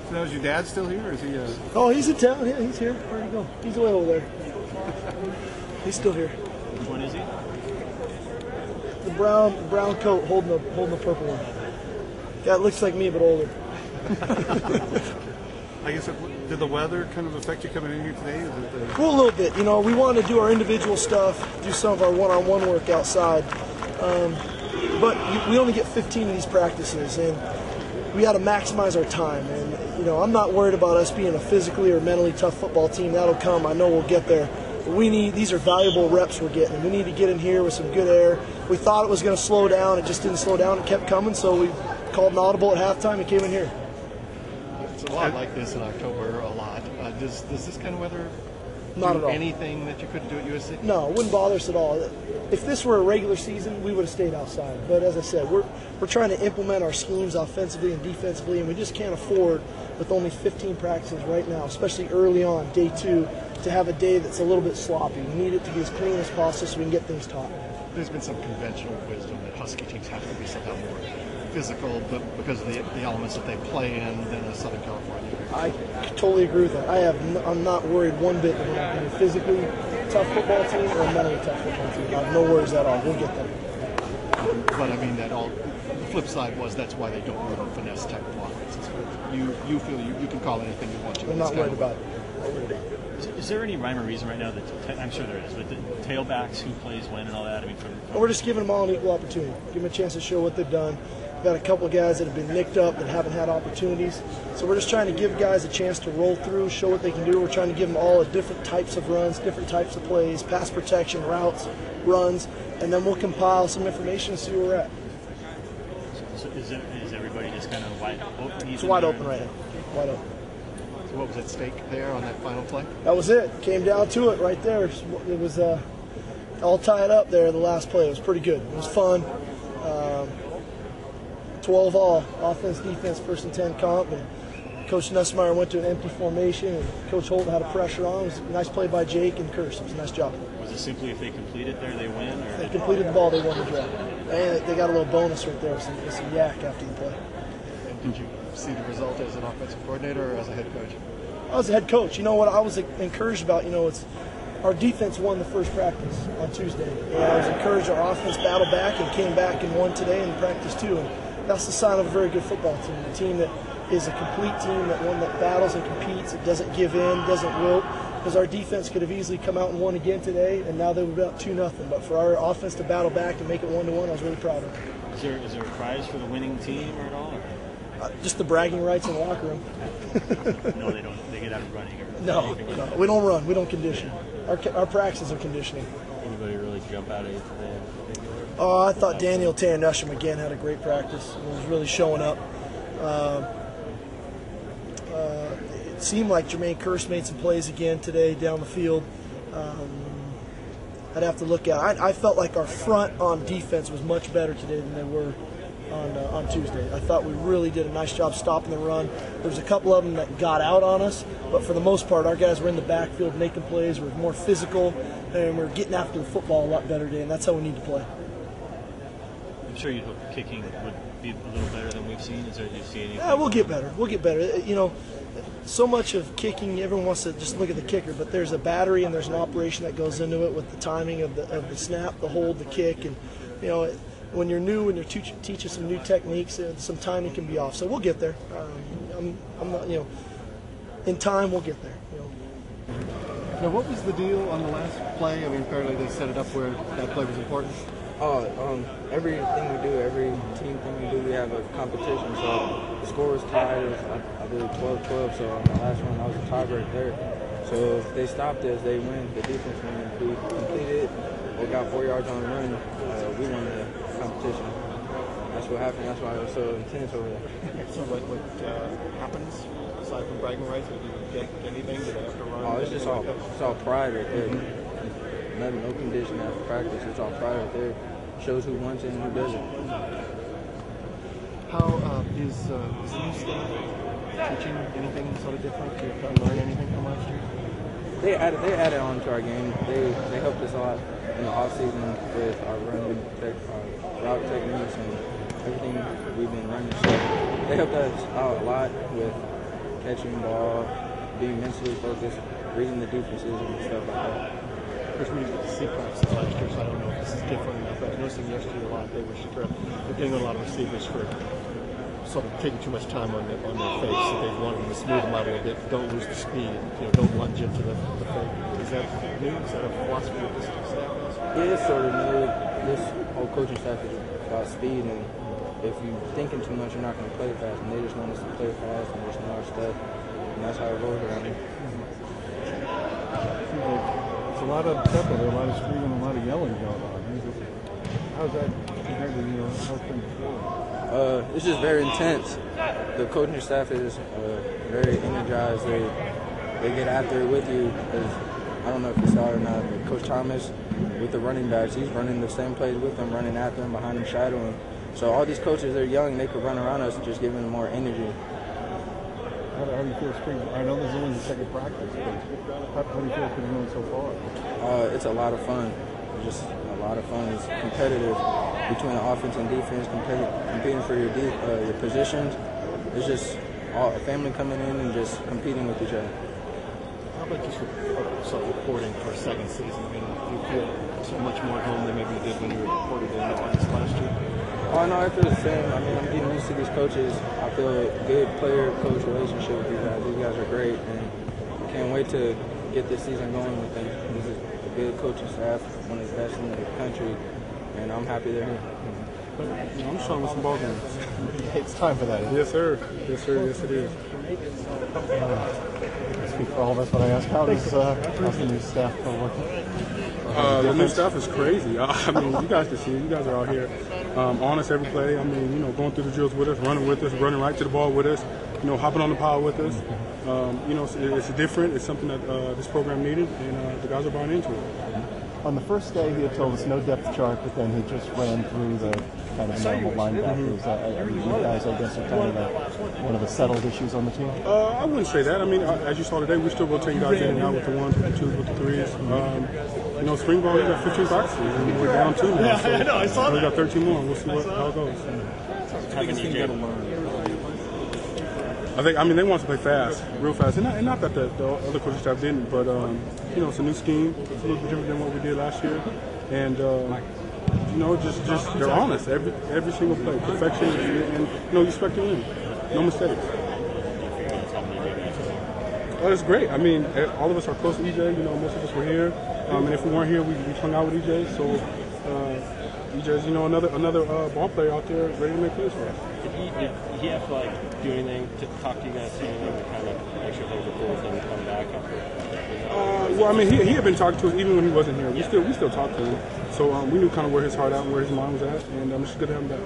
So now, is your dad still here, or is he? Oh, he's in town. Yeah, he's here. Where'd he go? He's way over there. He's still here. Which one is he? The brown coat holding the purple one. Guy looks like me but older. I guess did the weather kind of affect you coming in here today? Well, a little bit. You know, we wanted to do our individual stuff, do some of our one-on-one work outside, but we only get 15 of these practices, and we got to maximize our time. And you know, I'm not worried about us being a physically or mentally tough football team. That'll come. I know we'll get there. But these are valuable reps we're getting. We need to get in here with some good air. We thought it was going to slow down. It just didn't slow down. It kept coming, so we called an audible at halftime and came in here. It's a lot like this in October, a lot. Does this kind of weather Not do at all. anything that you couldn't do at USC? No, it wouldn't bother us at all. If this were a regular season, we would have stayed outside. But as I said, we're trying to implement our schemes offensively and defensively, and we just can't afford, with only 15 practices right now, especially early on, day 2, to have a day that's a little bit sloppy. We need it to be as clean as possible so we can get things taught. There's been some conventional wisdom that Husky teams have to be somehow more physical, but because of the elements that they play in than a Southern California. I totally agree with that. I'm not worried one bit that we're not going to be a physically tough football team or a mentally tough football team. I have no worries at all. We'll get there. But I mean, the flip side was that's why they don't run finesse type of offenses. You feel you can call anything you want to. I'm not worried about it. Is there any rhyme or reason right now that I'm sure there is, but the tailbacks, who plays when and all that? I mean, we're just giving them all an equal opportunity. Give them a chance to show what they've done. We've got a couple of guys that have been nicked up that haven't had opportunities. So we're just trying to give guys a chance to roll through, show what they can do. We're trying to give them all different types of runs, different types of plays, pass protection, routes, runs, and then we'll compile some information and see where we're at. So is everybody just kind of wide open? It's wide open right now. Wide open. So what was at stake there on that final play? That was it. Came down to it right there. It was all tied up there. The last play. It was pretty good. It was fun. 12 all, offense, defense, first and 10 comp. And Coach Nussmeier went to an empty formation, and Coach Holt had a pressure on. It was a nice play by Jake and Curse. It was a nice job. Was it simply if they completed there, they win? Or if they completed the ball, they won the drive. And they got a little bonus right there with some yak after the play. And did you see the result as an offensive coordinator or as a head coach? I was a head coach. You know what I was encouraged about? You know, it's our defense won the first practice on Tuesday. And I was encouraged our offense battled back and came back and won today in practice too. And that's the sign of a very good football team. A team that is a complete team, that one that battles and competes, it doesn't give in, doesn't wilt. Because our defense could have easily come out and won again today, and now they were up 2-0. But for our offense to battle back and make it 1-1, I was really proud of them. Is there a prize for the winning team or at all? Just the bragging rights in the locker room. No, they don't. They get out of running. No, we don't run. We don't condition. Our practices are conditioning. Anybody really jump out at you today? Oh, I thought Daniel Tanusham again had a great practice. He was really showing up. It seemed like Jermaine Curse made some plays again today down the field. I'd have to look at it. I felt like our front on defense was much better today than they were on Tuesday. I thought we really did a nice job stopping the run. There was a couple of them that got out on us, but for the most part, our guys were in the backfield making plays. We're more physical, and we're getting after the football a lot better today, and that's how we need to play. I'm sure you hope kicking would be a little better than we've seen. Do you see anything? Yeah, we'll get better. We'll get better. You know, so much of kicking, everyone wants to just look at the kicker, but there's a battery and there's an operation that goes into it with the timing of the snap, the hold, the kick, and you know, when you're new, when you're teaching some new techniques, some timing can be off. So we'll get there. I'm not, you know, in time we'll get there. You know. Now, what was the deal on the last play? I mean, apparently they set it up where that play was important. Everything we do, every team thing we do, we have a competition. So the score was tied. It was, I believe 12-12. So on the last one, I was a tiebreaker there. So if they stopped us, they win. The defense win. If we completed, we got 4 yards on the run. We won the competition. That's what happened. That's why it was so intense over there. So what happens aside from bragging rights? Did you get anything? Did they have to run? Oh, it's just all pride right there. Nothing, no condition after practice. It's all pride right there. Shows who wants it and who doesn't. How is the new staff teaching anything sort of different? Did you learn anything from last year? They added on to our game. They helped us a lot in the off season with our running, our route techniques, and everything we've been running. So they helped us out a lot with catching the ball, being mentally focused, reading the defenses and stuff like that. Chris, we didn't get to see practices last year, so I don't know if this is different enough. I was noticing yesterday a lot they're getting a lot of receivers for sort of taking too much time on their face. So they wanted to smooth them out a little bit. Don't lose the speed. Don't lunge into the fake. Is that new? Is that a philosophy of this staff? Yeah, it's sort of new. This whole coaching staff is about speed, and if you're thinking too much, you're not going to play fast. And they just want us to play fast and just know our stuff, and that's how it goes around here. It's a lot of tempo there, a lot of screaming, a lot of yelling going on. How's that compared to how it's been before? It's just very intense. The coaching staff is very energized. They get after it with you. I don't know if you saw it or not, but Coach Thomas, with the running backs, he's running the same plays with them, running after them, behind them, shadowing. So all these coaches, they're young, they could run around us, just giving them more energy. How do you feel spring? I know this is only the second practice, but how do you feel it's been going so far? It's a lot of fun. It's just a lot of fun. It's competitive between the offense and defense, competing for your positions. It's just all a family coming in and just competing with each other. How about just reporting for a second season? I mean, do you feel so much more at home than maybe you did when you reported in August last year? Oh, no, I feel the same. I mean, I'm getting used to these coaches. I feel a good player-coach relationship with these guys. These guys are great, and I can't wait to get this season going with them. This is a good coaching staff, one of the best in the country, and I'm happy they're here. I'm showing with some ball games. It's time for that. Yes, sir. Yes, sir. Yes, it is. I speak for all of us when I ask how's the new staff working? The new stuff is crazy. I mean, you guys can see it. You guys are out here on us every play. I mean, going through the drills with us, running right to the ball with us, hopping on the pile with us. It's different. It's something that this program needed, and the guys are buying into it. On the first day, he had told us no depth chart, but then he just ran through the kind of normal linebackers. You guys, I guess, are kind of one of the settled issues on the team? I wouldn't say that. I mean, as you saw today, we're still rotating guys in and out with the ones, with the twos, with the threes. Spring ball, we got 15 practices, and we're down 2 now. Yeah, so I know, I saw that. We got 13 more. We'll see how it goes. I mean, they want to play fast, real fast. And not that the other coaching staff didn't, but, it's a new scheme. It's a little bit different than what we did last year. And, just they're honest. Every single play. Perfection. And you expect to win. No mistakes. That's great. I mean, all of us are close to EJ. Most of us were here. And if we weren't here, we hung out with EJ. So EJ's, another ball player out there ready to make plays for us. Did he have to do anything to talk to you guys, anything to kind of make sure things are cool and come back after? Well, I mean, he had been talking to us even when he wasn't here. We still talk to him. So we knew kind of where his heart at and where his mind was at, and it's just good to have him back.